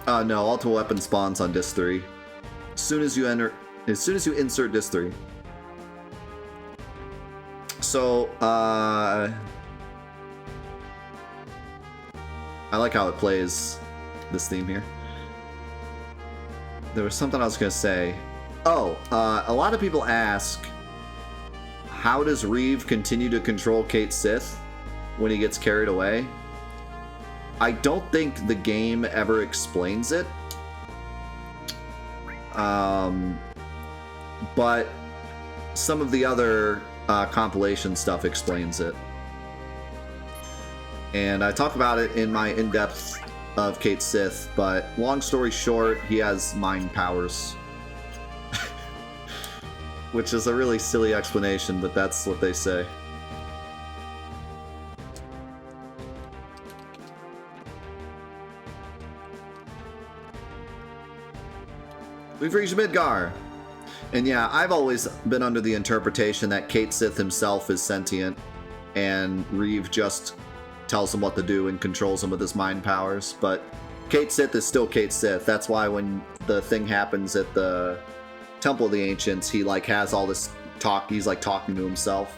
No, ultimate weapon spawns on disc 3. As soon as you insert disc 3. So, I like how it plays, this theme here. There was something I was going to say. Oh, a lot of people ask, how does Reeve continue to control Cait Sith when he gets carried away? I don't think the game ever explains it. But some of the other compilation stuff explains it. And I talk about it in my in-depth of Cait Sith, but long story short, he has mind powers. Which is a really silly explanation, but that's what they say. We've reached Midgar. And yeah, I've always been under the interpretation that Cait Sith himself is sentient, and Reeve just tells him what to do and controls him with his mind powers. But Cait Sith is still Cait Sith. That's why when the thing happens at the Temple of the Ancients, he like has all this talk. He's like talking to himself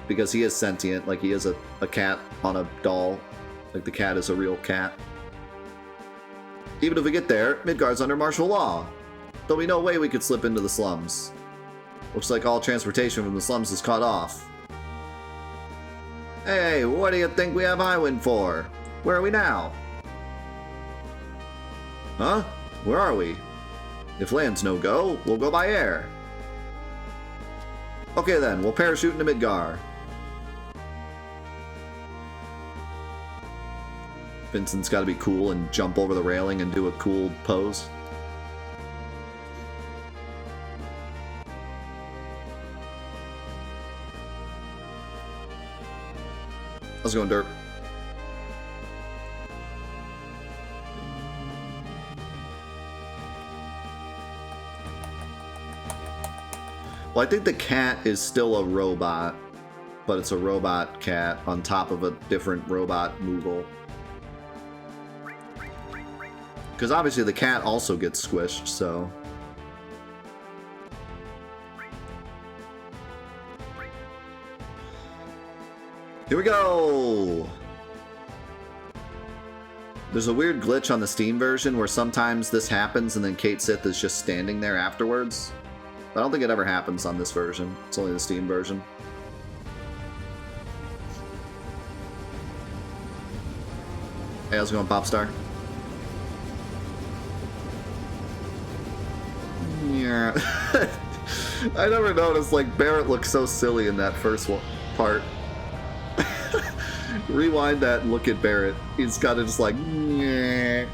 because he is sentient. Like he is a cat on a doll. Like the cat is a real cat. Even if we get there, Midgar's under martial law. There'll be no way we could slip into the slums. Looks like all transportation from the slums is cut off. Hey, what do you think we have Highwind for? Where are we now? Huh? Where are we? If land's no go, we'll go by air. Okay then, we'll parachute into Midgar. Vincent's gotta be cool and jump over the railing and do a cool pose. How's it going, Derp? Well, I think the cat is still a robot, but it's a robot cat on top of a different robot Moogle. Because obviously the cat also gets squished, so... Here we go! There's a weird glitch on the Steam version where sometimes this happens and then Cait Sith is just standing there afterwards. I don't think it ever happens on this version. It's only the Steam version. Hey, how's it going, Popstar? Yeah. I never noticed, like, Barrett looks so silly in that first part. Rewind that and look at Barrett. He's kind of just like, yeah.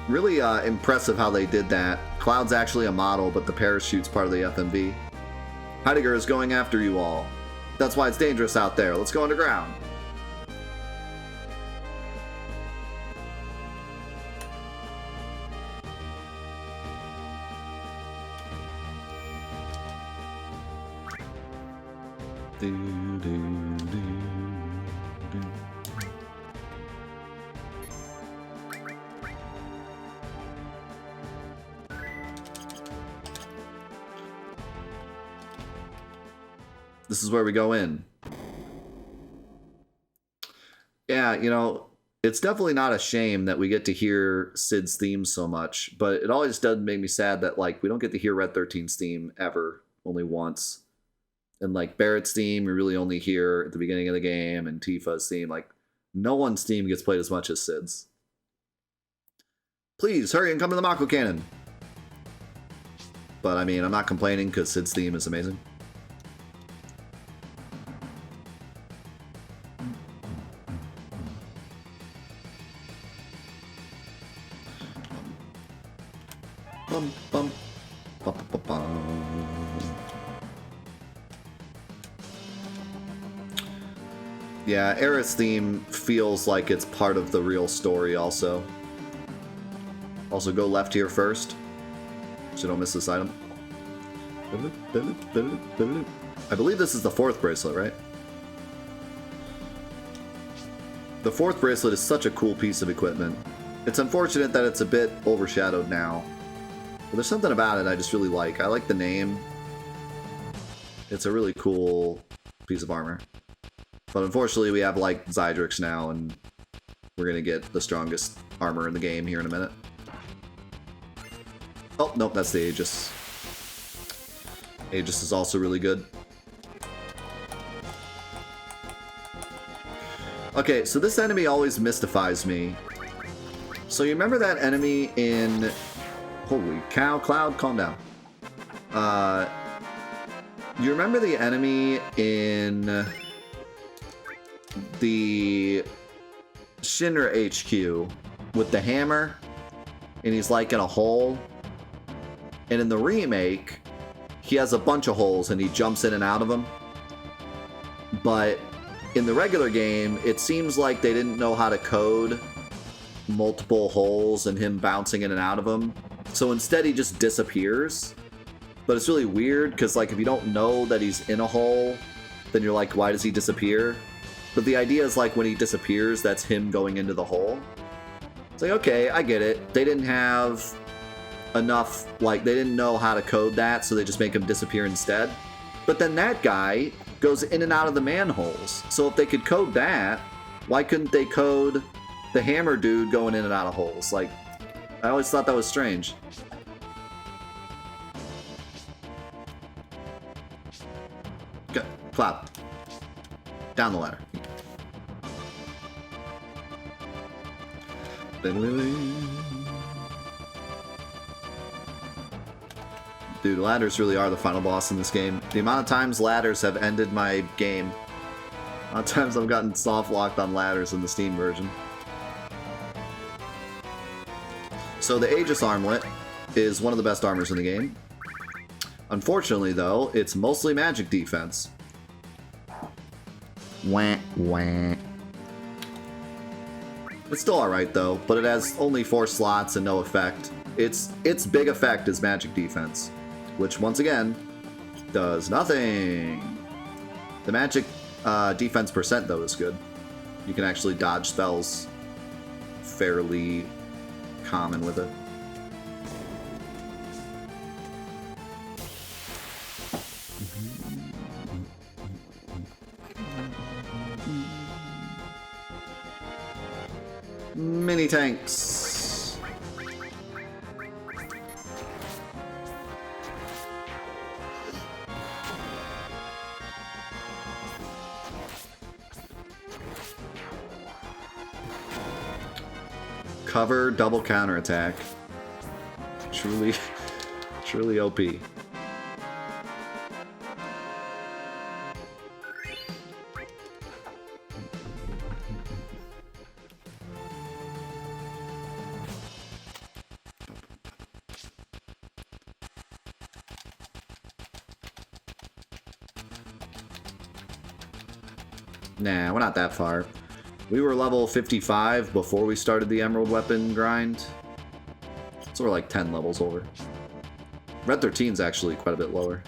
Really impressive how they did that. Cloud's actually a model, but the parachute's part of the FMV. Heidegger is going after you all. That's why it's dangerous out there. Let's go underground. This is where we go in. Yeah, you know, it's definitely not a shame that we get to hear Cid's theme so much, but it always does make me sad that, like, we don't get to hear Red 13's theme ever, only once. And, like, Barrett's theme, we really only hear at the beginning of the game, and Tifa's theme, like, no one's theme gets played as much as Cid's. Please, hurry and come to the Mako cannon! But, I mean, I'm not complaining, because Cid's theme is amazing. Bum, bum, bum, bum, bum. Yeah, Aerith's theme feels like it's part of the real story also. Also, go left here first, so you don't miss this item. I believe this is the 4th bracelet, right? The 4th bracelet is such a cool piece of equipment. It's unfortunate that it's a bit overshadowed now. But there's something about it I just really like. I like the name. It's a really cool piece of armor. But unfortunately we have like Xydrix now, and we're gonna get the strongest armor in the game here in a minute. Oh, nope, that's the Aegis. Aegis is also really good. Okay, so this enemy always mystifies me. So you remember that enemy in... Holy cow, Cloud, calm down. You remember the enemy in the Shinra HQ with the hammer? And he's like in a hole? And in the remake, he has a bunch of holes and he jumps in and out of them. But in the regular game, it seems like they didn't know how to code multiple holes and him bouncing in and out of them. So instead he just disappears. But it's really weird because like if you don't know that he's in a hole, then you're like, why does he disappear? But the idea is like when he disappears, that's him going into the hole. It's like, okay, I get it. They didn't have enough, like they didn't know how to code that, so they just make him disappear instead. But then that guy goes in and out of the manholes. So if they could code that, why couldn't they code the hammer dude going in and out of holes? Like, I always thought that was strange. Go, Cloud. Down the ladder. Dude, ladders really are the final boss in this game. The amount of times ladders have ended my game. A lot of times I've gotten soft locked on ladders in the Steam version. So the Aegis armlet is one of the best armors in the game. Unfortunately though, it's mostly magic defense. Wah, wah. It's still alright though, but it has only 4 slots and no effect. Its big effect is magic defense, which once again does nothing. The magic defense percent though is good. You can actually dodge spells fairly common with it. Mini tanks. Cover, double counterattack. Truly, truly OP. Nah, we're not that far. We were level 55 before we started the Emerald Weapon grind. So we're like 10 levels over. Red 13's actually quite a bit lower.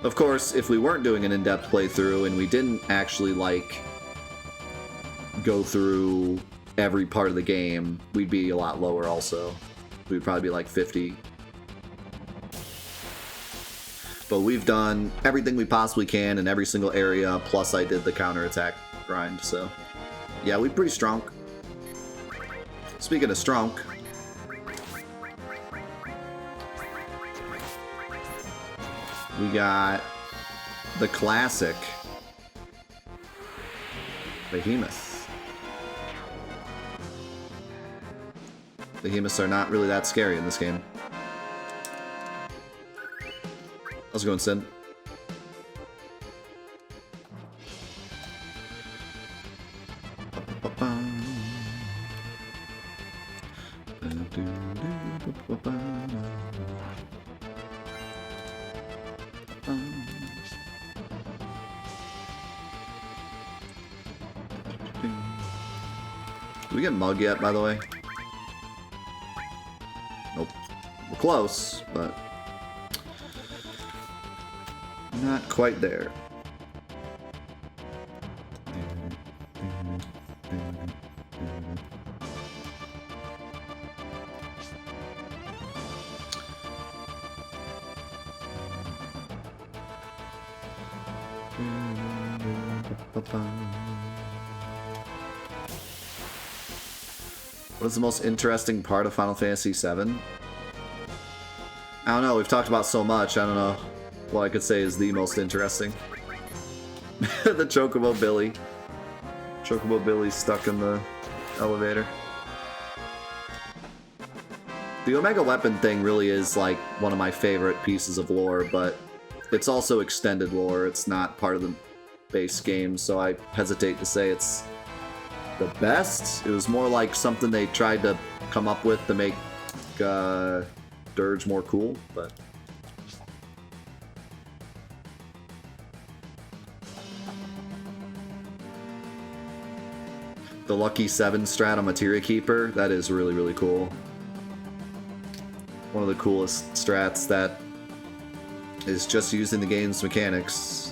Of course, if we weren't doing an in-depth playthrough and we didn't actually, like, go through every part of the game, we'd be a lot lower also. We'd probably be like 50. But we've done everything we possibly can in every single area, plus I did the counterattack grind, so... yeah, we're pretty strong. Speaking of strong... we got... the classic... Behemoth. Behemoths are not really that scary in this game. How's it going, Sin? Did we get Mug yet, by the way? Nope. We're close, but Not quite there. What is the most interesting part of Final Fantasy VII? I don't know, we've talked about so much, I don't know what I could say is the most interesting. The Chocobo Billy. Chocobo Billy's stuck in the elevator. The Omega Weapon thing really is like one of my favorite pieces of lore, but it's also extended lore, it's not part of the base game, so I hesitate to say it's the best. It was more like something they tried to come up with to make Dirge more cool, but... The Lucky 7 strat on Materia Keeper, that is really, really cool. One of the coolest strats that is just using the game's mechanics.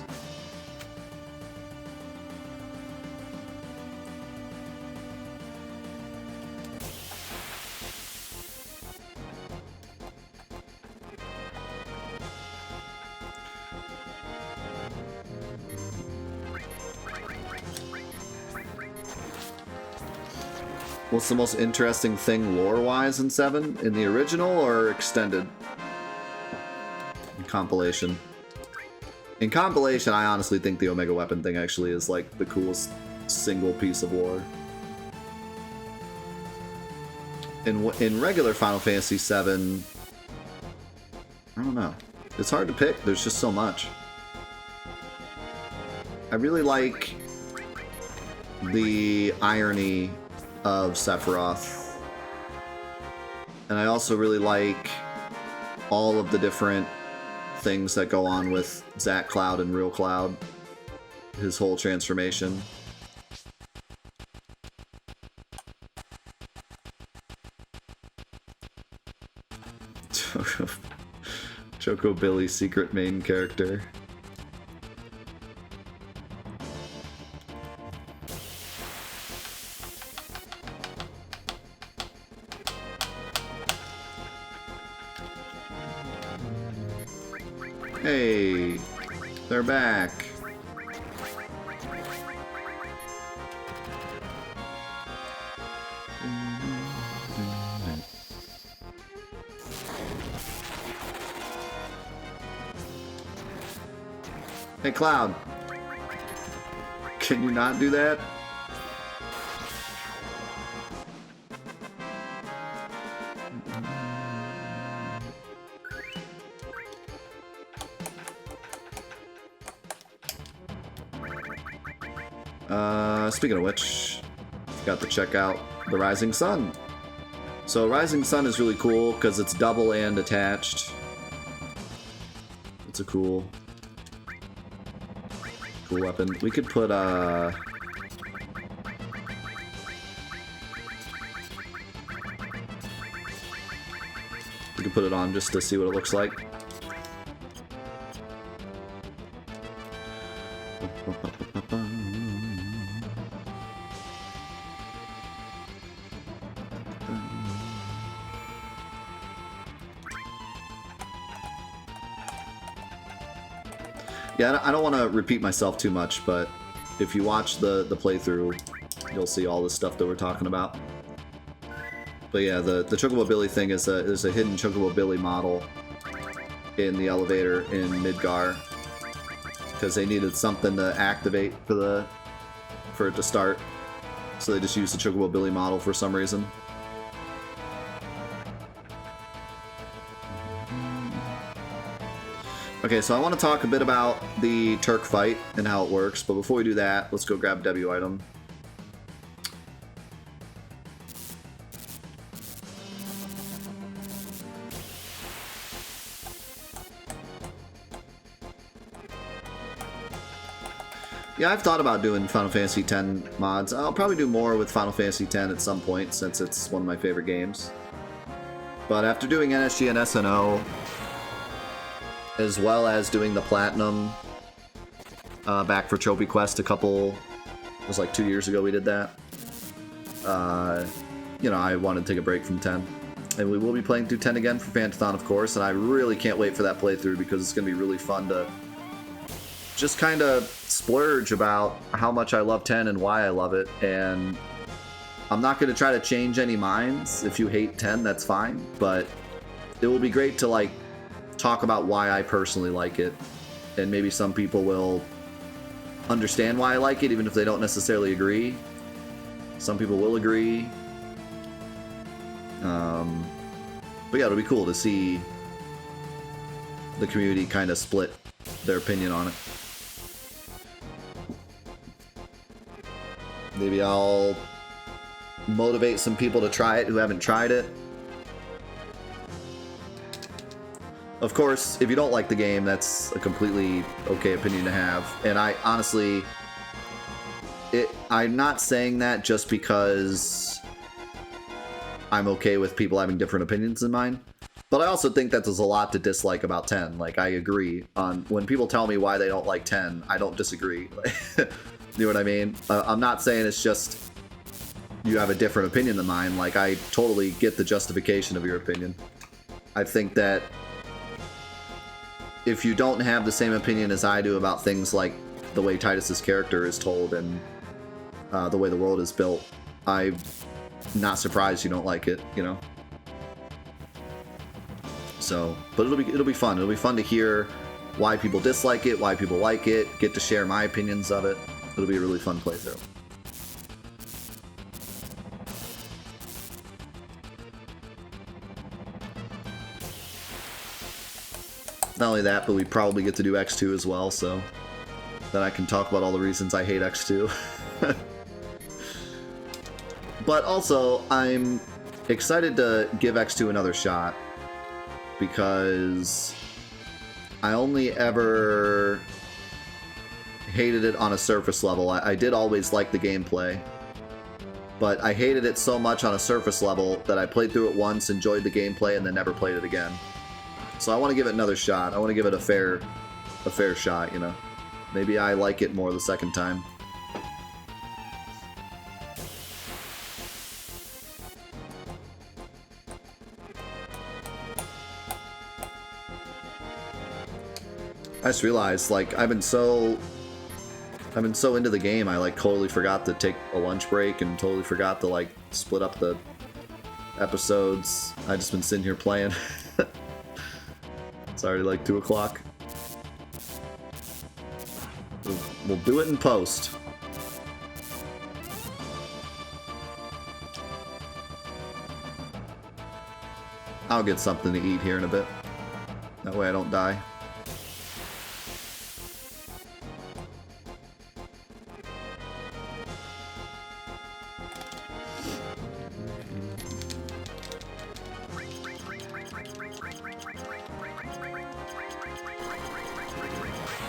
What's the most interesting thing lore-wise in 7? In the original or extended? In Compilation. In Compilation, I honestly think the Omega Weapon thing actually is like the coolest single piece of lore. In regular Final Fantasy VII, I don't know. It's hard to pick. There's just so much. I really like the irony of Sephiroth. And I also really like all of the different things that go on with Zack Cloud and Real Cloud. His whole transformation. Choco Billy's secret main character. Hey, they're back. Hey, Cloud. Can you not do that? Speaking of which, got to check out the Rising Sun. So Rising Sun is really cool because it's double and attached. It's a cool weapon. We could put we could put it on just to see what it looks like. Yeah, I don't want to repeat myself too much, but if you watch the playthrough, you'll see all the stuff that we're talking about. But yeah, the Chocobo Billy thing is a hidden Chocobo Billy model in the elevator in Midgar because they needed something to activate for it to start, so they just used the Chocobo Billy model for some reason. Okay, so I want to talk a bit about the Turk fight and how it works, but before we do that, let's go grab W item. Yeah, I've thought about doing Final Fantasy X mods. I'll probably do more with Final Fantasy X at some point, since it's one of my favorite games. But after doing NSG and SNO, as well as doing the Platinum back for Trophy Quest it was like 2 years ago we did that. You know, I wanted to take a break from 10. And we will be playing through 10 again for Fantathon, of course, and I really can't wait for that playthrough because it's going to be really fun to just kind of splurge about how much I love 10 and why I love it. And I'm not going to try to change any minds. If you hate 10, that's fine, but it will be great to like talk about why I personally like it, and maybe some people will understand why I like it even if they don't necessarily agree. Some people will agree. But yeah, it'll be cool to see the community kind of split their opinion on it. Maybe I'll motivate some people to try it who haven't tried it. Of course, if you don't like the game, that's a completely okay opinion to have. And I honestly, I'm not saying that just because I'm okay with people having different opinions than mine. But I also think that there's a lot to dislike about 10. Like, I agree on when people tell me why they don't like 10, I don't disagree. You know what I mean? I'm not saying it's just you have a different opinion than mine. Like, I totally get the justification of your opinion. I think that if you don't have the same opinion as I do about things like the way Titus's character is told and the way the world is built, I'm not surprised you don't like it, you know? So, but it'll be fun. It'll be fun to hear why people dislike it, why people like it, get to share my opinions of it. It'll be a really fun playthrough. Not only that, but we probably get to do X2 as well, so then I can talk about all the reasons I hate X2. But also, I'm excited to give X2 another shot because I only ever hated it on a surface level. I did always like the gameplay, but I hated it so much on a surface level that I played through it once, enjoyed the gameplay, and then never played it again. So I want to give it another shot. I want to give it a fair shot, you know. Maybe I like it more the second time. I just realized, like, I've been so into the game, I like totally forgot to take a lunch break and totally forgot to like split up the episodes. I just been sitting here playing. It's already like 2 o'clock. We'll do it in post. I'll get something to eat here in a bit. That way I don't die.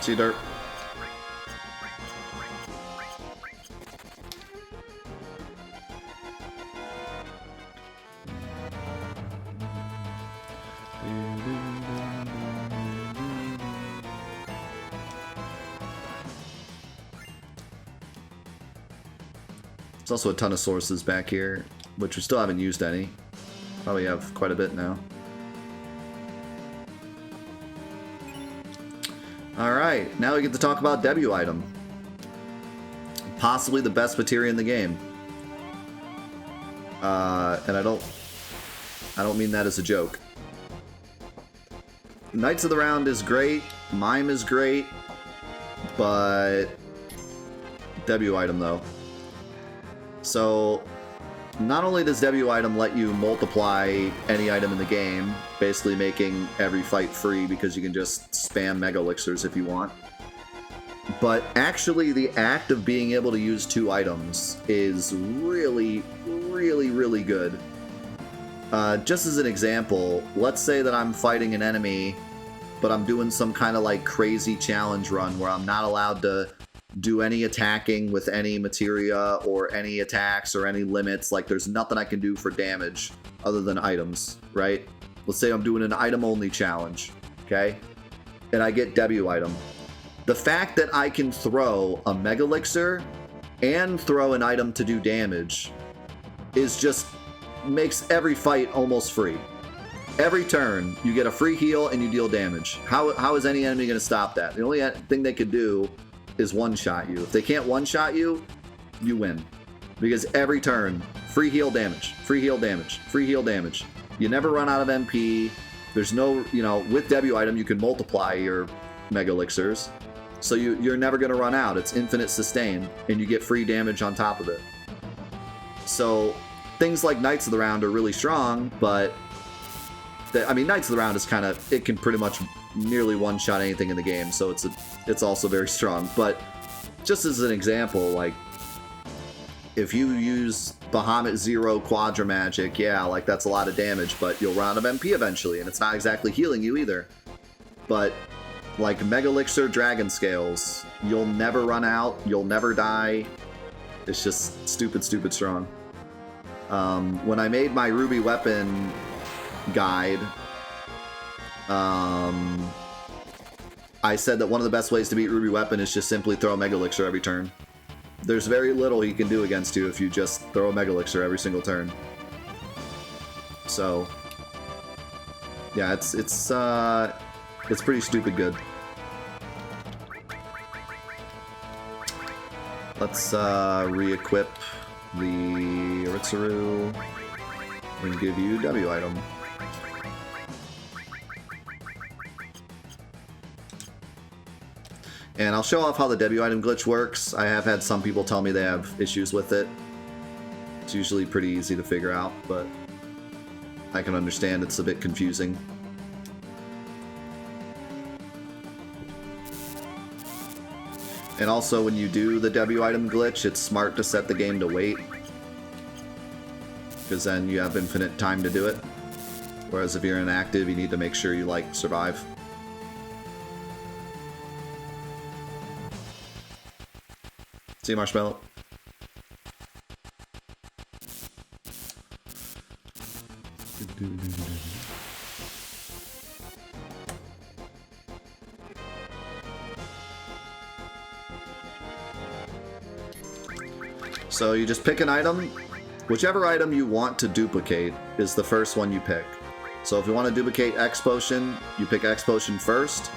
See you, Dirt. There's also a ton of sources back here, which we still haven't used any. Probably have quite a bit now. Alright, now we get to talk about debut item. Possibly the best materia in the game. And I don't mean that as a joke. Knights of the Round is great, Mime is great, but debut item though. So, not only does debut item let you multiply any item in the game, basically making every fight free because you can just spam Mega Elixirs if you want, but actually the act of being able to use 2 items is really, really, really good. Just as an example, let's say that I'm fighting an enemy, but I'm doing some kind of like crazy challenge run where I'm not allowed to do any attacking with any materia or any attacks or any limits. Like, there's nothing I can do for damage other than items, right? Let's say I'm doing an item only challenge, okay? and I get W item. The fact that I can throw a Mega Elixir and throw an item to do damage is just makes every fight almost free. Every turn, you get a free heal and you deal damage. How is any enemy going to stop that? The only thing they could do is one-shot you. If they can't one-shot you, you win. Because every turn, free heal damage, free heal damage, free heal damage. You never run out of MP. There's no, you know, with W item, you can multiply your Mega Elixirs. So you're never going to run out. It's infinite sustain, and you get free damage on top of it. So things like Knights of the Round are really strong, but I mean, Knights of the Round is kind of, it can pretty much nearly one-shot anything in the game, so it's also very strong. But just as an example, like, if you use Bahamut Zero Quadra Magic, yeah, like, that's a lot of damage, but you'll run out of MP eventually, and it's not exactly healing you either. But, like, Mega Elixir Dragon Scales, you'll never run out, you'll never die. It's just stupid, stupid strong. When I made my Ruby Weapon guide, I said that one of the best ways to beat Ruby Weapon is just simply throw a Mega Elixir every turn. There's very little he can do against you if you just throw a Mega Elixir every single turn. So, yeah, it's pretty stupid good. Let's re-equip the Ritsaru and give you W item. And I'll show off how the W item glitch works. I have had some people tell me they have issues with it. It's usually pretty easy to figure out, but I can understand it's a bit confusing. And also, when you do the W item glitch, it's smart to set the game to wait, because then you have infinite time to do it. Whereas if you're inactive, you need to make sure you, like, survive. See, Marshmallow? So you just pick an item. Whichever item you want to duplicate is the first one you pick. So if you want to duplicate X Potion, you pick X Potion first.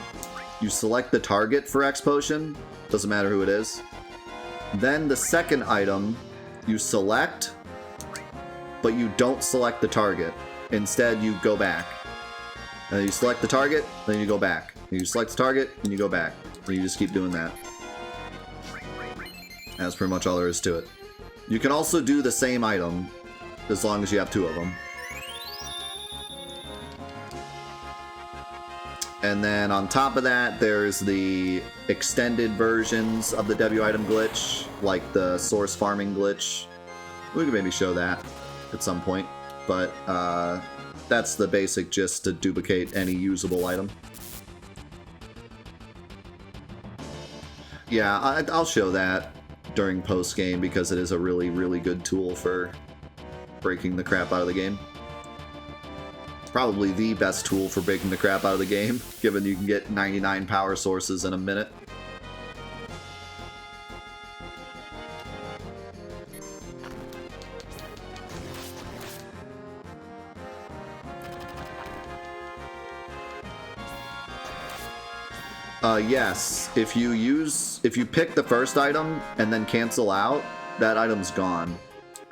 You select the target for X Potion. Doesn't matter who it is. Then the second item you select, but you don't select the target. Instead, you go back. And you select the target, then you go back. And you select the target, and you go back. And you just keep doing that. That's pretty much all there is to it. You can also do the same item, as long as you have two of them. And then on top of that, there's the extended versions of the W item glitch, like the source farming glitch. We can maybe show that at some point, but that's the basic gist to duplicate any usable item. Yeah, I'll show that during post-game because it is a really, really good tool for breaking the crap out of the game. Probably the best tool for breaking the crap out of the game, given you can get 99 power sources in a minute. Yes, if you pick the first item and then cancel out, that item's gone,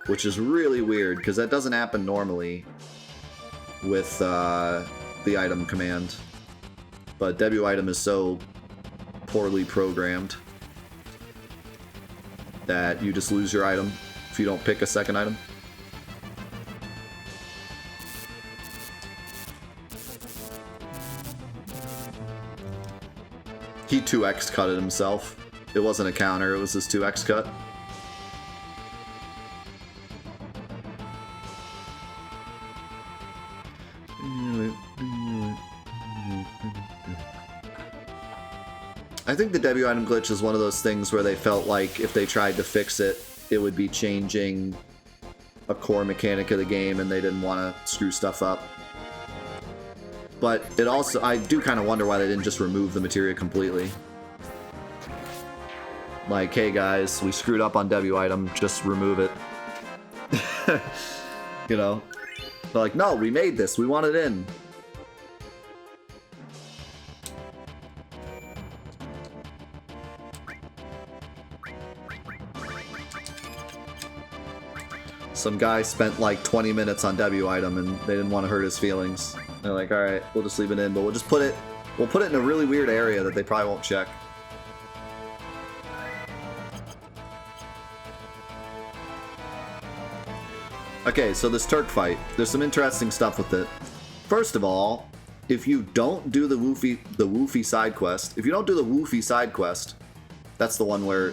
which is really weird because that doesn't happen normally with the item command. But W item is so poorly programmed that you just lose your item if you don't pick a second item. He 2x cutted himself. It wasn't a counter, it was his 2x cut. I think the W item glitch is one of those things where they felt like if they tried to fix it, it would be changing a core mechanic of the game and they didn't want to screw stuff up. But it also, I do kind of wonder why they didn't just remove the materia completely. Like, hey guys, we screwed up on debut item, just remove it. You know? They're like, no, we made this, we want it in. Some guy spent like 20 minutes on debut item and they didn't want to hurt his feelings. They're like, alright, we'll just leave it in, but we'll just put it, we'll put it in a really weird area that they probably won't check. Okay, so this Turk fight, there's some interesting stuff with it. First of all, if you don't do the Woofy side quest, if you don't do the Woofy side quest, that's the one where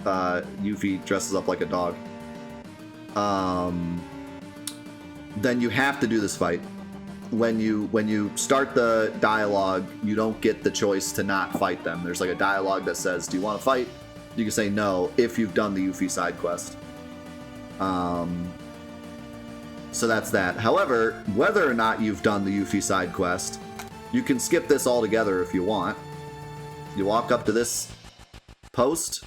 Yuffie dresses up like a dog. Then you have to do this fight. When you start the dialogue, you don't get the choice to not fight them. There's like a dialogue that says, do you want to fight? You can say no if you've done the Yuffie side quest. So that's that. However, whether or not you've done the Yuffie side quest, you can skip this altogether if you want. You walk up to this post,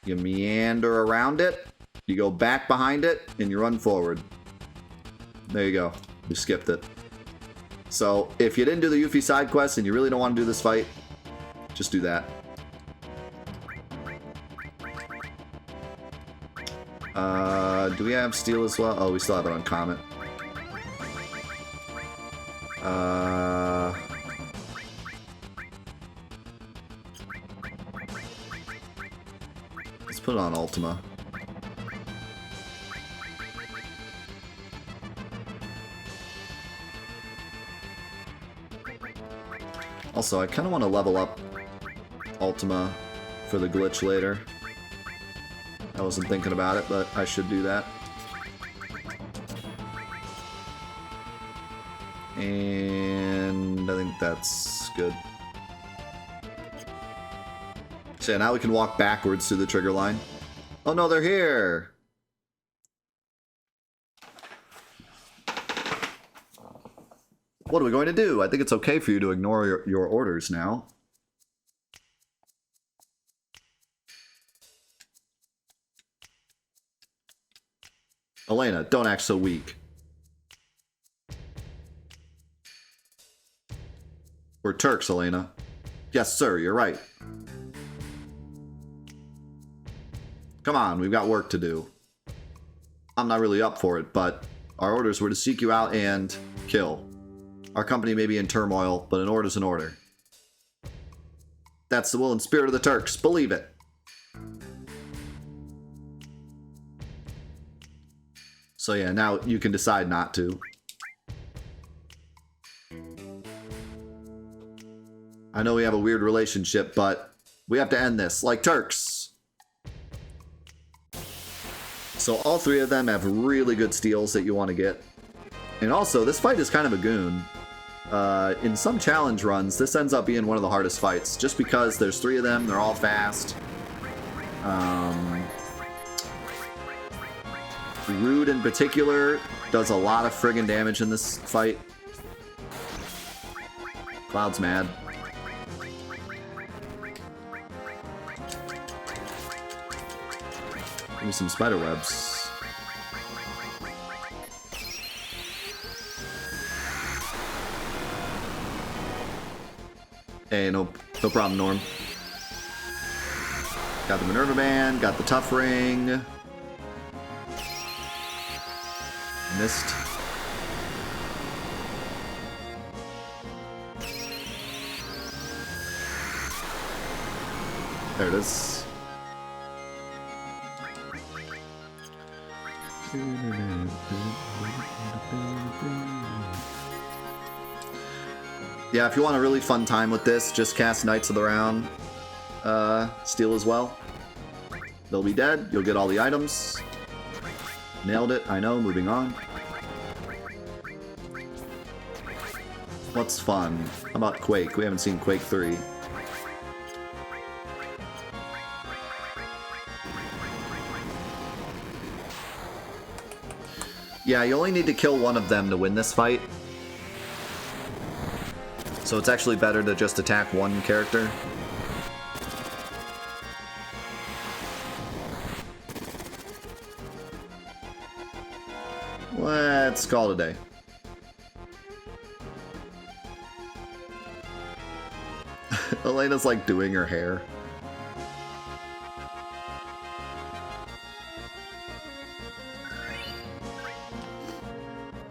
you meander around it, you go back behind it, and you run forward. There you go. You skipped it. So, if you didn't do the Yuffie side quest and you really don't want to do this fight, just do that. Do we have steel as well? Oh, we still have it on comet. Let's put it on Ultima. Also, I kind of want to level up Ultima for the glitch later. I wasn't thinking about it, but I should do that. And I think that's good. So yeah, now we can walk backwards through the trigger line. Oh no, they're here! What are we going to do? I think it's okay for you to ignore your orders now. Elena, don't act so weak. We're Turks, Elena. Yes, sir, you're right. Come on, we've got work to do. I'm not really up for it, but our orders were to seek you out and kill. Our company may be in turmoil, but an order's an order. That's the will and spirit of the Turks. Believe it. So yeah, now you can decide not to. I know we have a weird relationship, but we have to end this, like Turks. So all three of them have really good steals that you want to get. And also, this fight is kind of a goon. In some challenge runs, this ends up being one of the hardest fights, just because there's three of them, they're all fast. Rude in particular does a lot of friggin' damage in this fight. Cloud's mad. Give me some spider webs. Hey, no problem, Norm. Got the Minerva Band, got the Tough Ring. Missed. There it is. Yeah, if you want a really fun time with this, just cast Knights of the Round Steel as well. They'll be dead, you'll get all the items. Nailed it, I know, moving on. What's fun? How about Quake? We haven't seen Quake 3. Yeah, you only need to kill one of them to win this fight. So it's actually better to just attack one character. Let's call it a day. Elena's like doing her hair.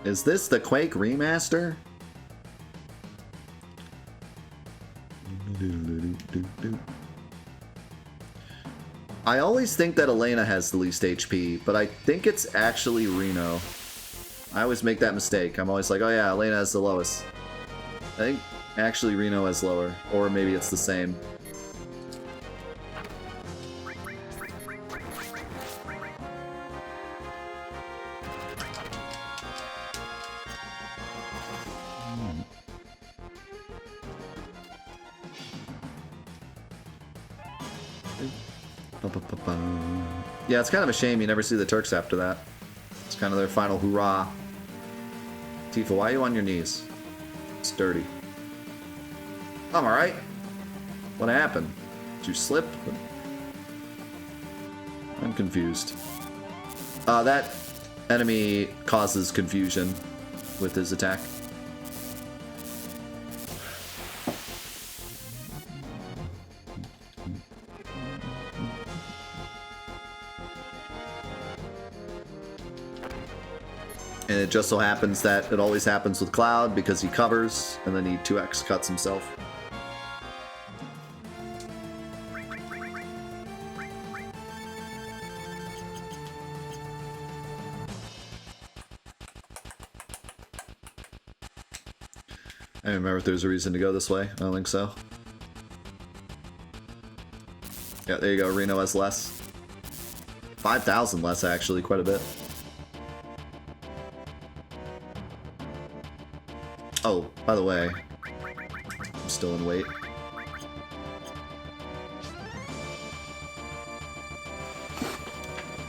Is this the Quake remaster? I always think that Elena has the least HP, but I think it's actually Reno. I always make that mistake. I'm always like, oh yeah, Elena has the lowest. I think actually Reno has lower, or maybe it's the same. Yeah, it's kind of a shame you never see the Turks after that. It's kind of their final hoorah. Tifa, why are you on your knees? It's dirty. I'm alright. What happened? Did you slip? I'm confused. That enemy causes confusion with his attack. And it just so happens that it always happens with Cloud because he covers and then he 2x cuts himself. I don't remember if there's a reason to go this way. I don't think so. Yeah, there you go. Reno has less. 5,000 less, actually. Quite a bit. Oh, by the way, I'm still in wait.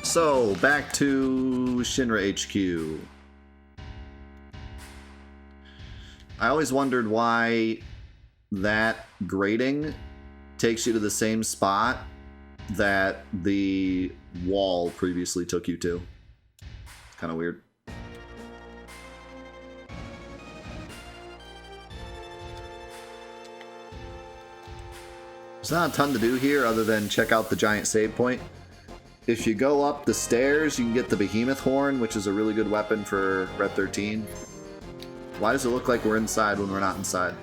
So, back to Shinra HQ. I always wondered why that grating takes you to the same spot that the wall previously took you to. Kind of weird. There's not a ton to do here other than check out the giant save point. If you go up the stairs, you can get the behemoth horn, which is a really good weapon for Red 13. Why does it look like we're inside when we're not inside?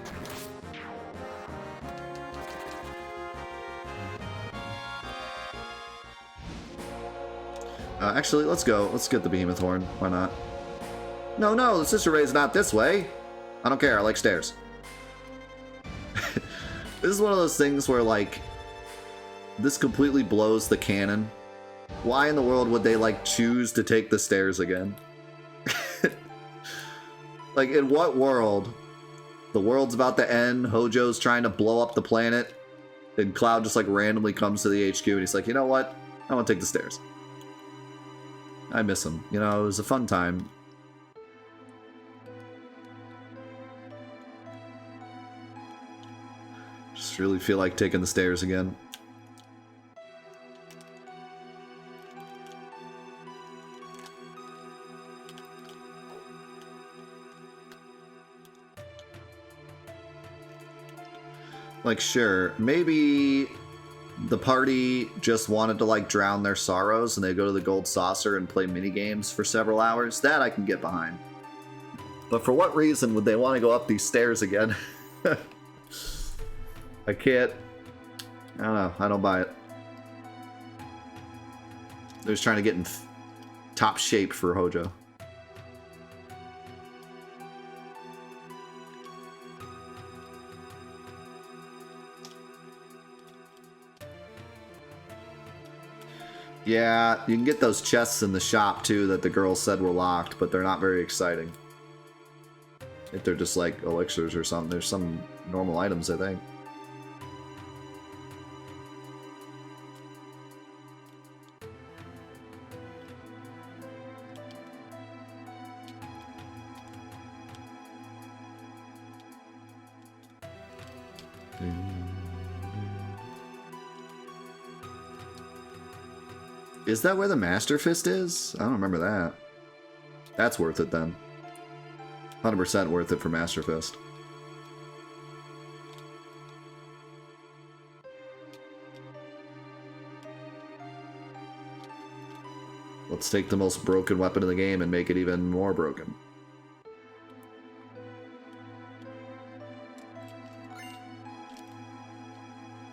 Actually, let's go. Let's get the behemoth horn. Why not? No, no, the sister ray is not this way. I don't care. I like stairs. This is one of those things where, like, this completely blows the canon. Why in the world would they, like, choose to take the stairs again? Like, in what world? The world's about to end, Hojo's trying to blow up the planet, and Cloud just, like, randomly comes to the HQ, and he's like, you know what? I want to take the stairs. I miss him. You know, it was a fun time. Just really feel like taking the stairs again. Like, sure, maybe the party just wanted to, like, drown their sorrows and they go to the Gold Saucer and play minigames for several hours. That I can get behind. But for what reason would they want to go up these stairs again? I can't. I don't know. I don't buy it. They're just trying to get in top shape for Hojo. Yeah, you can get those chests in the shop too that the girls said were locked, but they're not very exciting. If they're just like elixirs or something, there's some normal items, I think. Is that where the Master Fist is? I don't remember that. That's worth it then. 100% worth it for Master Fist. Let's take the most broken weapon in the game and make it even more broken.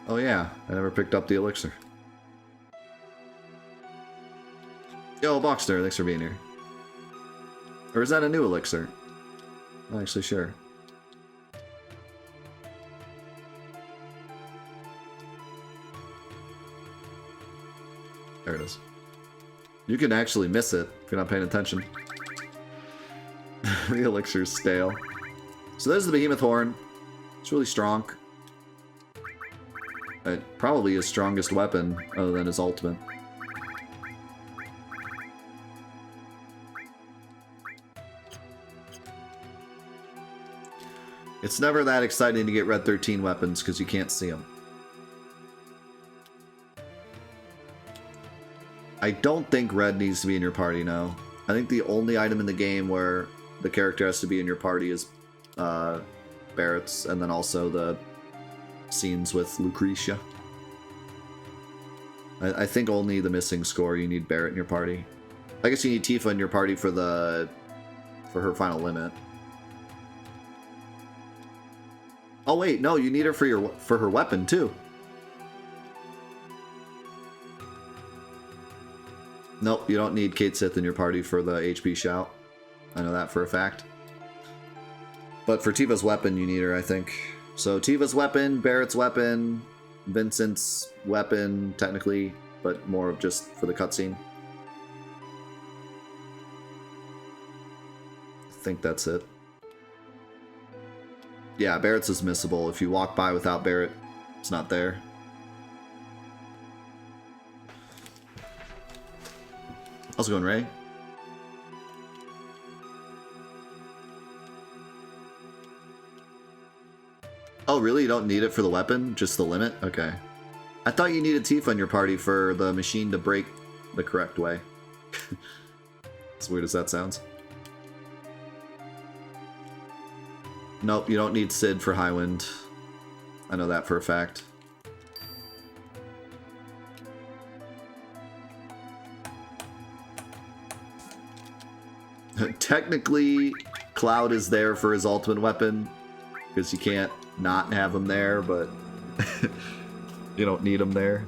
Oh yeah, I never picked up the elixir. Yo, Boxster, thanks for being here. Or is that a new elixir? Not actually sure. There it is. You can actually miss it if you're not paying attention. The elixir's stale. So there's the Behemoth Horn. It's really strong. Probably his strongest weapon, other than his ultimate. It's never that exciting to get Red 13 weapons because you can't see them. I don't think Red needs to be in your party now. I think the only item in the game where the character has to be in your party is Barrett's, and then also the scenes with Lucretia. I think only the missing score you need Barrett in your party. I guess you need Tifa in your party for her final limit. Oh wait, no, you need her for her weapon too. Nope, you don't need Cait Sith in your party for the HP shout. I know that for a fact. But for Tifa's weapon, you need her, I think. So Tifa's weapon, Barrett's weapon, Vincent's weapon, technically, but more of just for the cutscene. I think that's it. Yeah, Barrett's is missable. If you walk by without Barrett, it's not there. How's it going, Ray? Oh, really? You don't need it for the weapon? Just the limit? Okay. I thought you needed Tifa in your party for the machine to break the correct way. As weird as that sounds. Nope, you don't need Sid for Highwind. I know that for a fact. Technically, Cloud is there for his ultimate weapon, because you can't not have him there, but you don't need him there.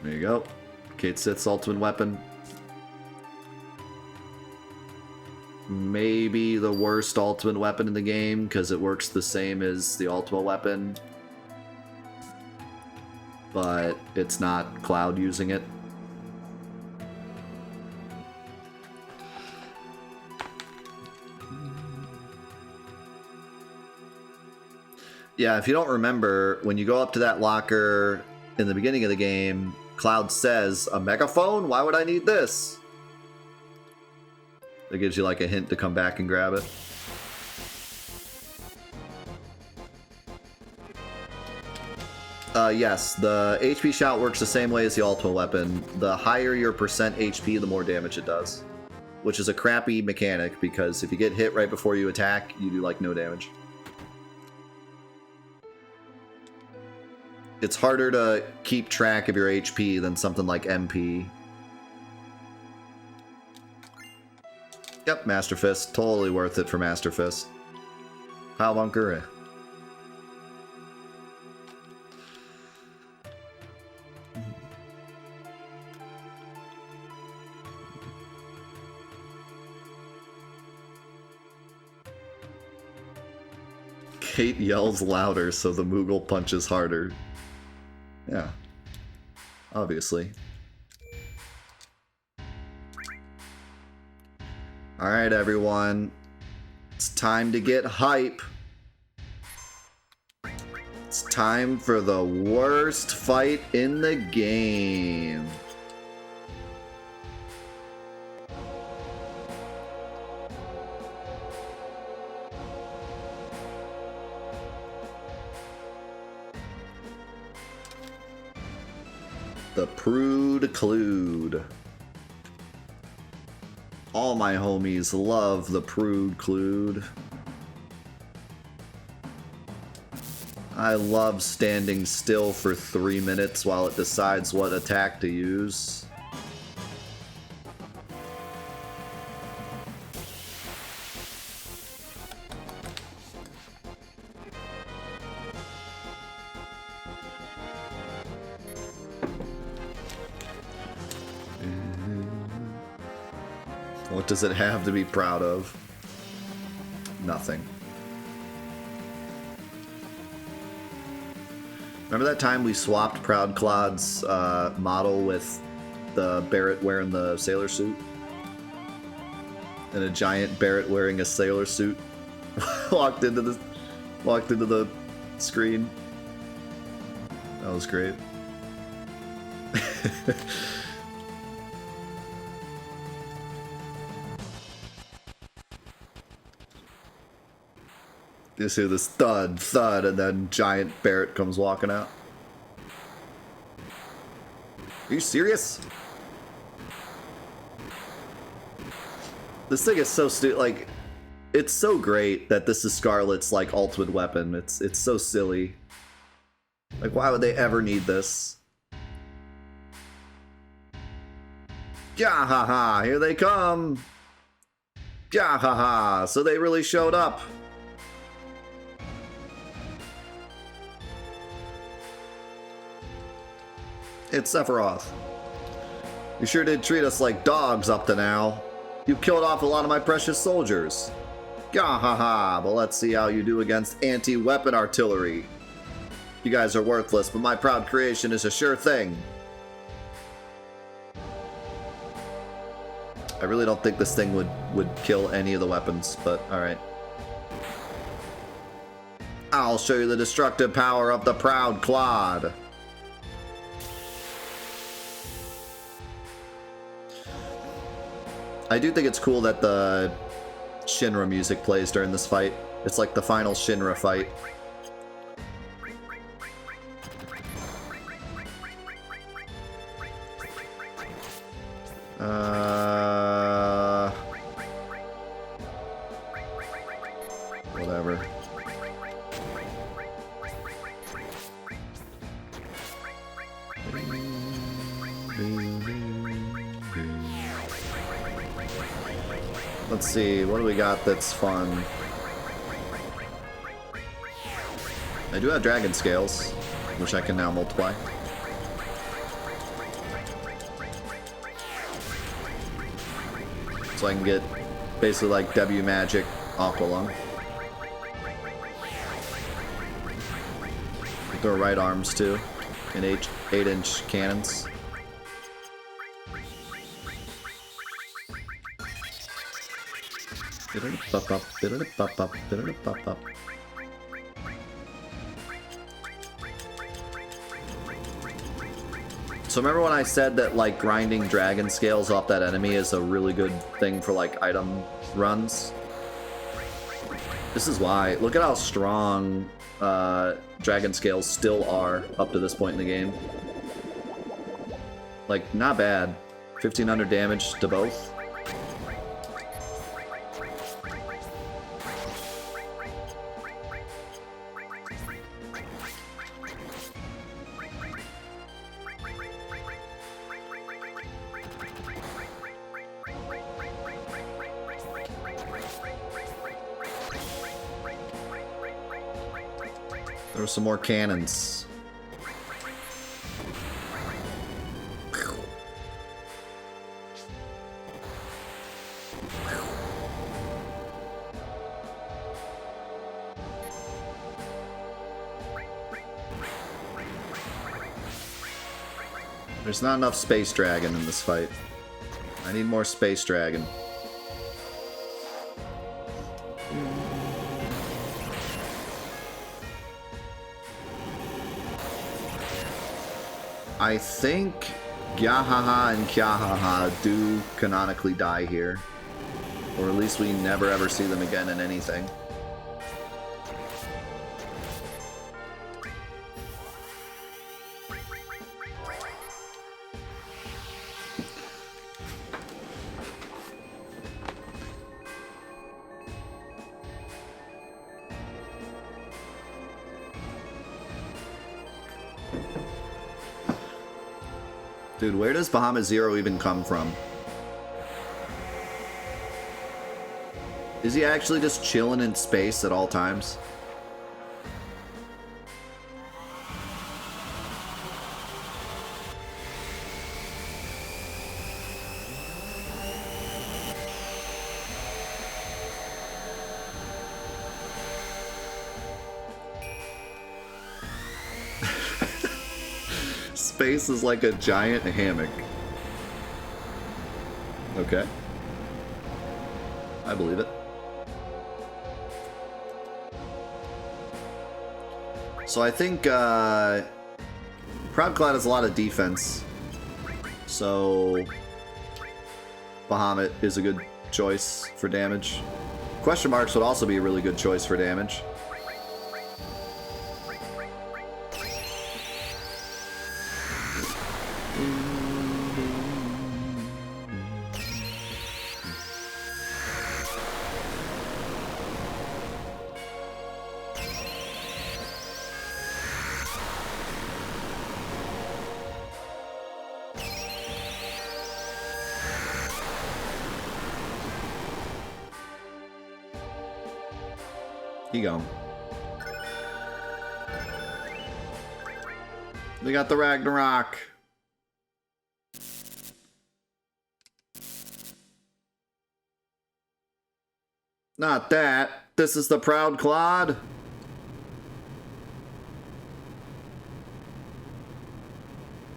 There you go. Cait Sith's ultimate weapon. Maybe the worst ultimate weapon in the game, because it works the same as the ultimate weapon. But it's not Cloud using it. Yeah, if you don't remember, when you go up to that locker in the beginning of the game, Cloud says, "A megaphone? Why would I need this?" That gives you like a hint to come back and grab it. Yes, the HP shout works the same way as the ultimate weapon. The higher your percent HP, the more damage it does. Which is a crappy mechanic, because if you get hit right before you attack, you do like no damage. It's harder to keep track of your HP than something like MP. Yep, Master Fist. Totally worth it for Master Fist. Pile bunker. Cait yells louder, so the Moogle punches harder. Yeah. Obviously. Alright, everyone. It's time to get hype. It's time for the worst fight in the game. The Prude Clod. All my homies love the Prude Clod. I love standing still for 3 minutes while it decides what attack to use. What does it have to be proud of? Nothing. Remember that time we swapped Proud Clod's model with the Barret wearing the sailor suit? And a giant Barret wearing a sailor suit walked into the screen. That was great. You see this thud, thud, and then giant Barret comes walking out. Are you serious? This thing is so like, it's so great that this is Scarlet's like ultimate weapon. It's so silly. Like, why would they ever need this? Yeah, ha ha! Here they come. Yeah, ha ha! So they really showed up. It's Sephiroth. You sure did treat us like dogs up to now. You killed off a lot of my precious soldiers. Gah ha ha, but let's see how you do against anti-weapon artillery. You guys are worthless, but my proud creation is a sure thing. I really don't think this thing would kill any of the weapons, but alright. I'll show you the destructive power of the Proud Clod. I do think it's cool that the Shinra music plays during this fight. It's like the final Shinra fight. Whatever. Let's see, what do we got that's fun? I do have dragon scales, which I can now multiply. So I can get basically like W Magic Aqua Lung. Throw right arms too, and 8-inch cannons. So remember when I said that like grinding dragon scales off that enemy is a really good thing for like item runs? This is why. Look at how strong dragon scales still are up to this point in the game. Like, not bad. 1500 damage to both. There were some more cannons. There's not enough Space Dragon in this fight. I need more Space Dragon. I think Gyahaha and Kyahaha do canonically die here. Or at least we never ever see them again in anything. Dude, where does Bahamut Zero even come from? Is he actually just chilling in space at all times? Space is like a giant hammock. Okay. I believe it. So I think Proud Clod has a lot of defense. So Bahamut is a good choice for damage. Question marks would also be a really good choice for damage. You go. They got the Ragnarok. Not that. This is the Proud Clod.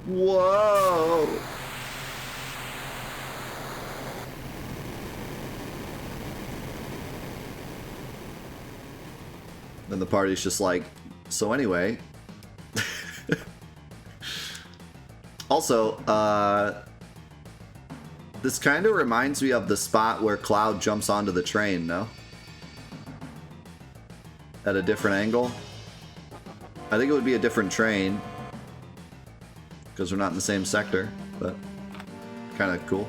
Whoa. Then the party's just like, so anyway. Also, this kind of reminds me of the spot where Cloud jumps onto the train, no? At a different angle. I think it would be a different train. Because we're not in the same sector, but kind of cool.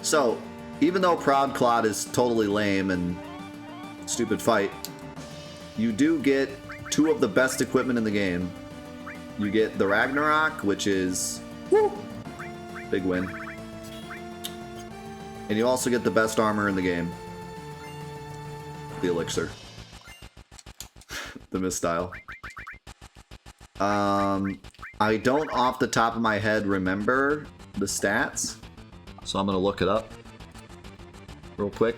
So, even though Proud Clod is totally lame and stupid fight, you do get two of the best equipment in the game. You get the Ragnarok, which is woo, big win. And you also get the best armor in the game. The Elixir. The Mistyle. I don't off the top of my head remember the stats, so I'm gonna look it up real quick.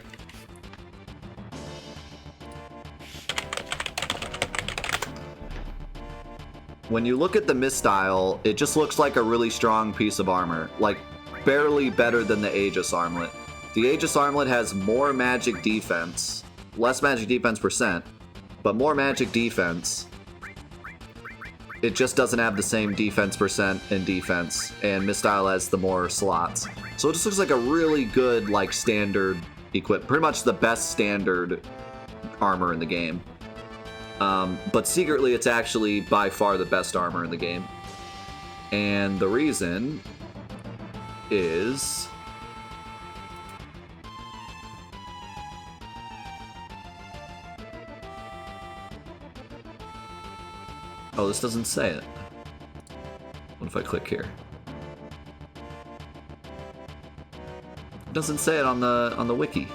When you look at the Mistyle, it just looks like a really strong piece of armor, like barely better than the Aegis Armlet. The Aegis Armlet has more magic defense, less magic defense percent, but more magic defense. It just doesn't have the same defense percent and defense, and Mistyle has the more slots. So it just looks like a really good, like, standard equip, pretty much the best standard armor in the game. But secretly, it's actually by far the best armor in the game. And the reason is... Oh, this doesn't say it. What if I click here? It doesn't say it on the wiki.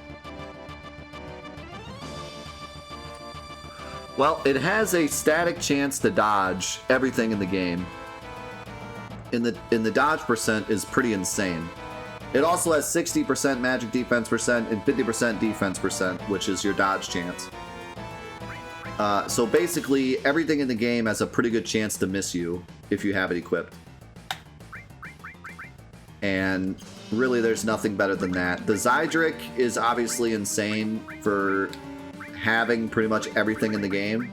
Well, it has a static chance to dodge everything in the game. In the dodge percent is pretty insane. It also has 60% magic defense percent and 50% defense percent, which is your dodge chance. So basically, everything in the game has a pretty good chance to miss you if you have it equipped. And really, there's nothing better than that. The Zydric is obviously insane for having pretty much everything in the game,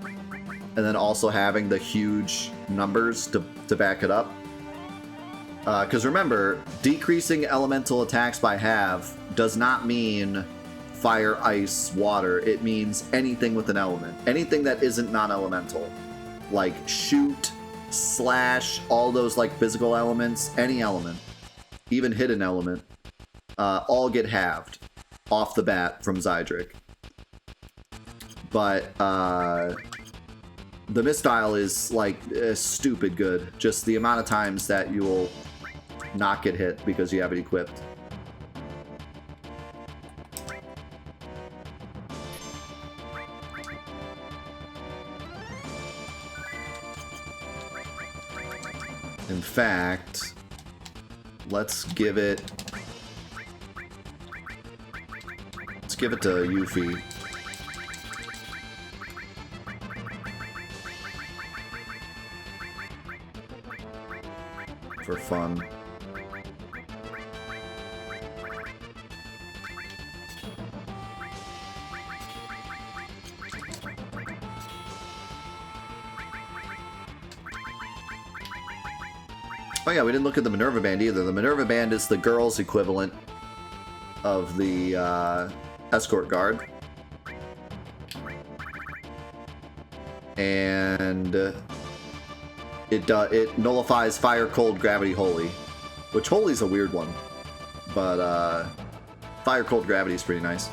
and then also having the huge numbers to back it up. Because remember, decreasing elemental attacks by half does not mean fire, ice, water. It means anything with an element. Anything that isn't non-elemental. Like shoot, slash, all those like physical elements, any element, even hidden element, all get halved off the bat from Zydric. But The misdial is, like, stupid good. Just the amount of times that you will not get hit because you have it equipped. In fact, let's give it to Yuffie. For fun. Oh yeah, we didn't look at the Minerva Band either. The Minerva Band is the girls' equivalent of the escort guard. And it nullifies Fire, Cold, Gravity, Holy. Which Holy's a weird one. But Fire, Cold, Gravity is pretty nice.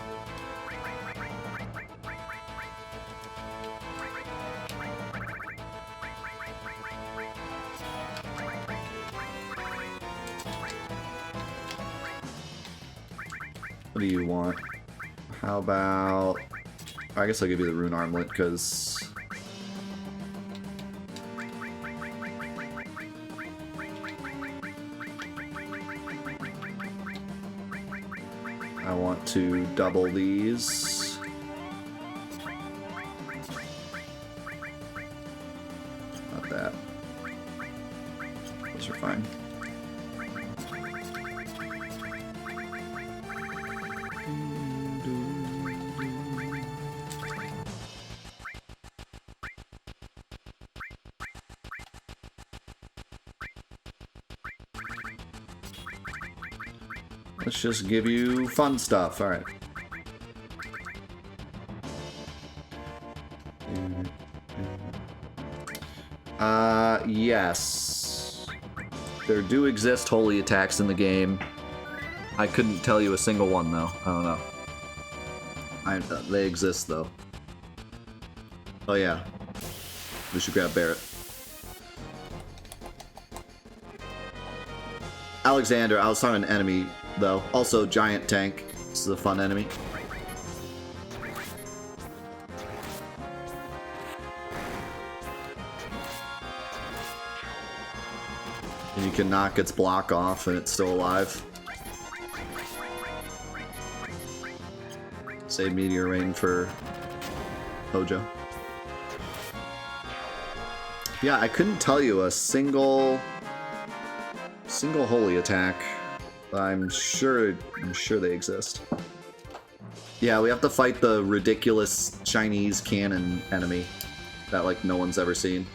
What do you want? How about... I guess I'll give you the Rune Armlet, because... I want to double these. Not that. Those are fine. Let's just give you fun stuff. All right. Yes. There do exist holy attacks in the game. I couldn't tell you a single one, though. I don't know. They exist, though. Oh, yeah. We should grab Barret. Alexander, I was talking an enemy, though. Also, giant tank. This is a fun enemy. And you can knock its block off and it's still alive. Save Meteor Rain for Hojo. Yeah, I couldn't tell you a single holy attack. I'm sure they exist. Yeah, we have to fight the ridiculous Chinese cannon enemy that like no one's ever seen.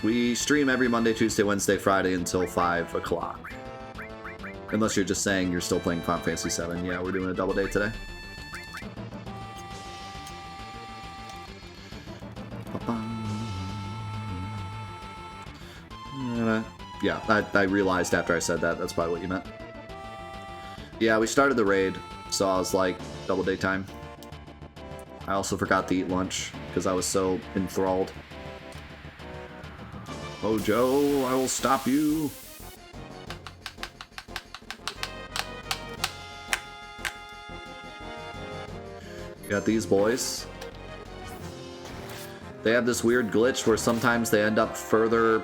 We stream every Monday, Tuesday, Wednesday, Friday until 5 o'clock. Unless you're just saying you're still playing Final Fantasy VII. Yeah, we're doing a double day today. Yeah, I realized after I said that, that's probably what you meant. Yeah, we started the raid, so I was like, double day time. I also forgot to eat lunch, because I was so enthralled. Hojo, I will stop you. Got these boys. They have this weird glitch where sometimes they end up further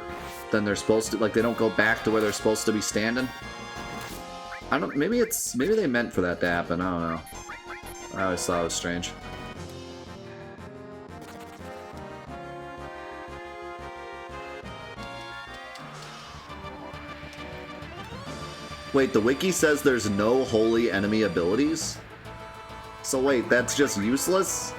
than they're supposed to. Like, they don't go back to where they're supposed to be standing. I don't... Maybe they meant for that to happen. I don't know. I always thought it was strange. Wait, the wiki says there's no holy enemy abilities? So wait, that's just useless?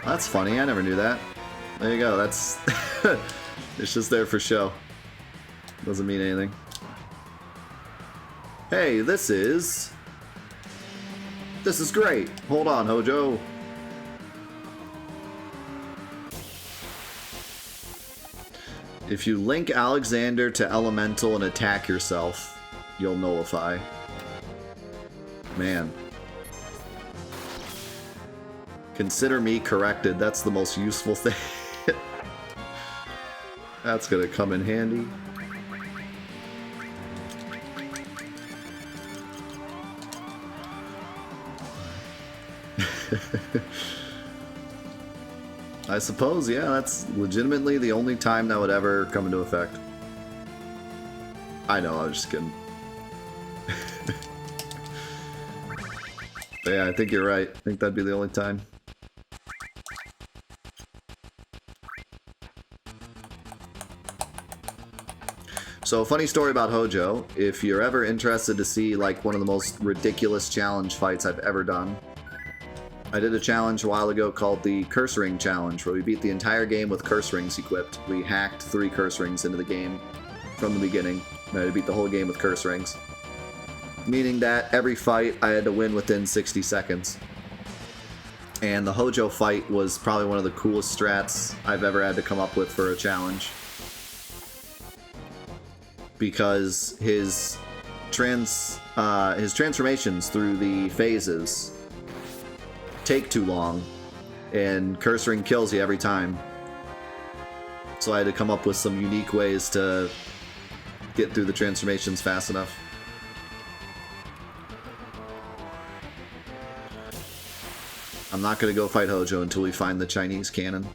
That's funny, I never knew that. There you go, that's... It's just there for show. Doesn't mean anything. Hey, this is great. Hold on, Hojo. If you link Alexander to Elemental and attack yourself, you'll nullify. Man. Consider me corrected. That's the most useful thing. That's gonna come in handy. I suppose, yeah, that's legitimately the only time that would ever come into effect. I know, I was just kidding. But yeah, I think you're right. I think that'd be the only time. So, funny story about Hojo. If you're ever interested to see like one of the most ridiculous challenge fights I've ever done, I did a challenge a while ago called the Curse Ring Challenge, where we beat the entire game with curse rings equipped. We hacked 3 curse rings into the game from the beginning. And I had to beat the whole game with curse rings. Meaning that every fight I had to win within 60 seconds. And the Hojo fight was probably one of the coolest strats I've ever had to come up with for a challenge. Because his transformations through the phases take too long, and Curse Ring kills you every time. So I had to come up with some unique ways to get through the transformations fast enough. I'm not going to go fight Hojo until we find the Chinese cannon.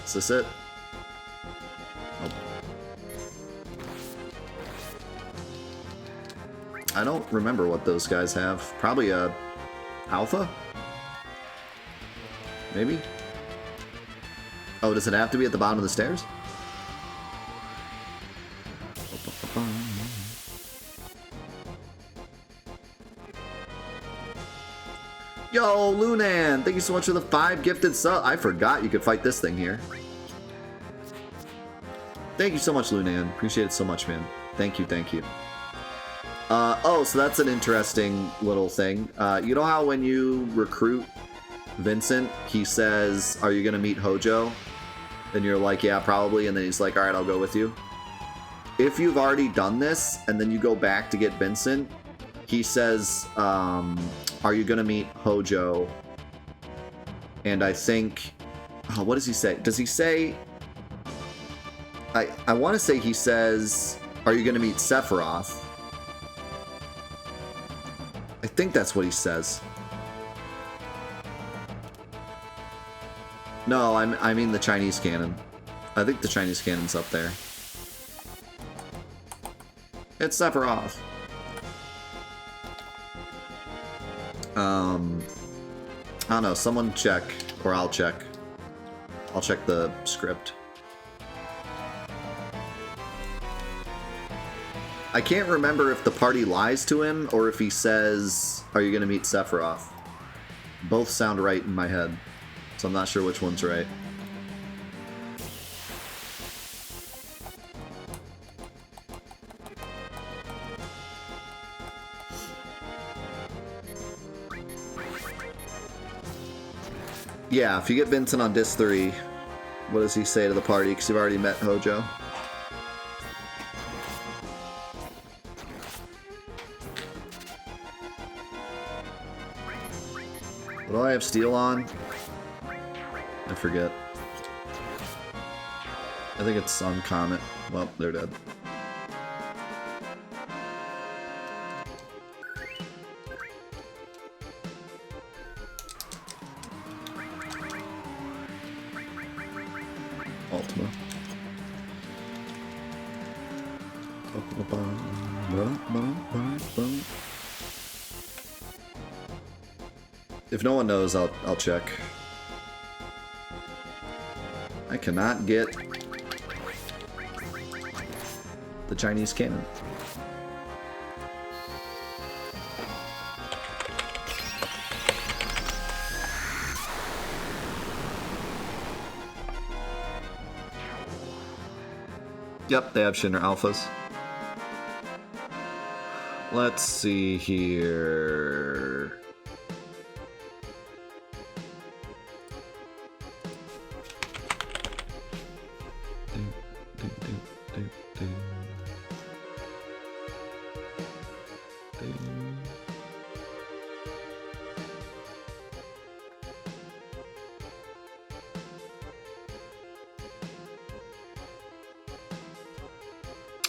Is this it? Oh. I don't remember what those guys have. Probably a alpha? Maybe? Oh, does it have to be at the bottom of the stairs? Yo, Lunan! Thank you so much for the 5 gifted subs. I forgot you could fight this thing here. Thank you so much, Lunan. Appreciate it so much, man. Thank you, thank you. Oh, so that's an interesting little thing. You know how when you recruit Vincent, he says, "Are you gonna meet Hojo?" And you're like, "Yeah, probably." And then he's like, "All right, I'll go with you." If you've already done this, and then you go back to get Vincent, he says, "Are you gonna meet Hojo?" And I think, oh, what does he say? Does he say? I want to say he says, "Are you gonna meet Sephiroth?" I think that's what he says. No, I mean the Chinese cannon. I think the Chinese cannon's up there. It's Sephiroth. I don't know. Someone check, or I'll check. I'll check the script. I can't remember if the party lies to him or if he says, "Are you going to meet Sephiroth?" Both sound right in my head, so I'm not sure which one's right. Yeah, if you get Vincent on disc 3, what does he say to the party? Because you've already met Hojo. What do I have steel on? I forget. I think it's on Comet. Well, they're dead. Ultima. If no one knows, I'll check. I cannot get the Chinese cannon. Yep, they have Shinra alphas. Let's see here.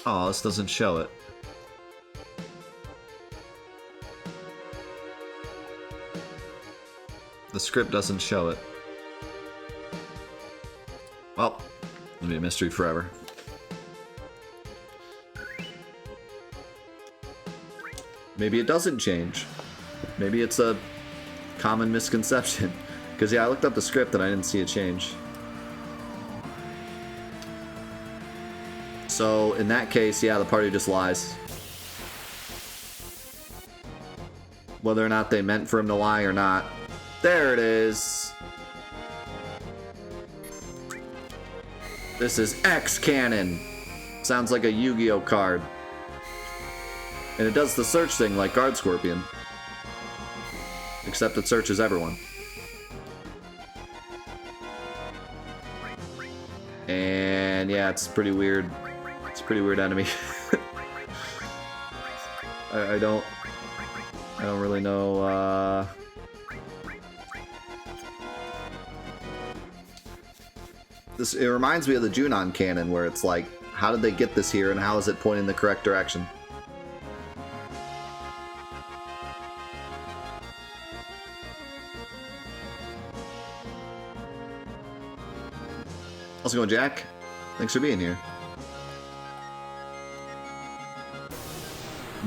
Oh, this doesn't show it. The script doesn't show it. Well, it'll be a mystery forever. Maybe it doesn't change. Maybe it's a common misconception. Because, yeah, I looked up the script and I didn't see a change. So, in that case, yeah, the party just lies. Whether or not they meant for him to lie or not. There it is. This is X Cannon. Sounds like a Yu-Gi-Oh card. And it does the search thing like Guard Scorpion. Except it searches everyone. And yeah, it's pretty weird. It's a pretty weird enemy. I don't really know. It reminds me of the Junon cannon, where it's like, how did they get this here, and how is it pointing in the correct direction? How's it going, Jack? Thanks for being here.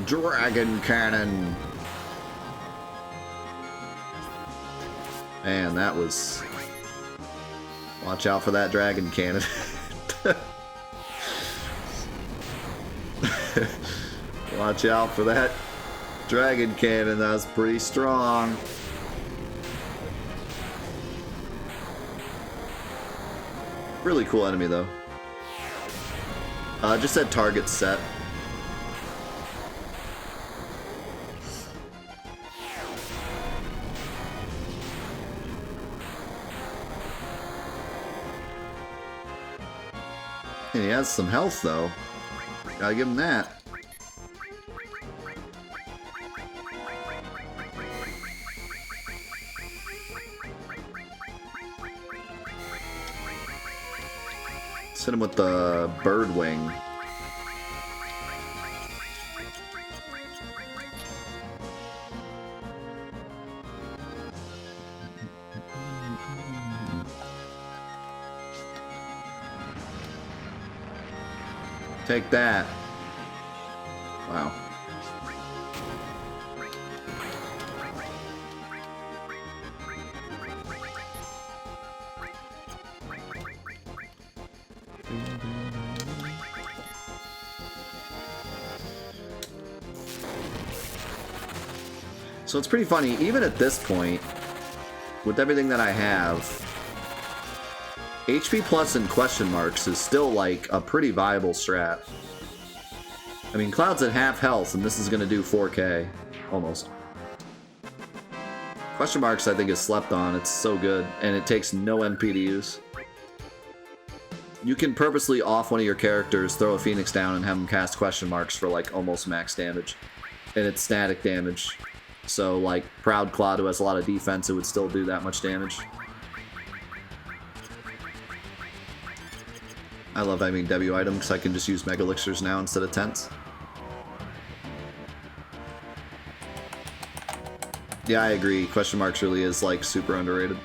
Dragon Cannon! Man, that was... Watch out for that Dragon Cannon. Watch out for that Dragon Cannon, that was pretty strong. Really cool enemy, though. Just said target set. And he has some health, though. Gotta give him that. Let's hit him with the bird wing. Take that. Wow. So it's pretty funny, even at this point, with everything that I have, HP plus and question marks is still like a pretty viable strat. I mean, Cloud's at half health, and this is going to do 4k. Almost. Question marks, I think, is slept on. It's so good, and it takes no MP to use. You can purposely off one of your characters, throw a Phoenix down, and have them cast question marks for like almost max damage. And it's static damage. So, like, Proud Clod, who has a lot of defense, it would still do that much damage. I love having W item because I can just use Mega Elixirs now instead of Tents. Yeah, I agree. Question marks really is, like, super underrated.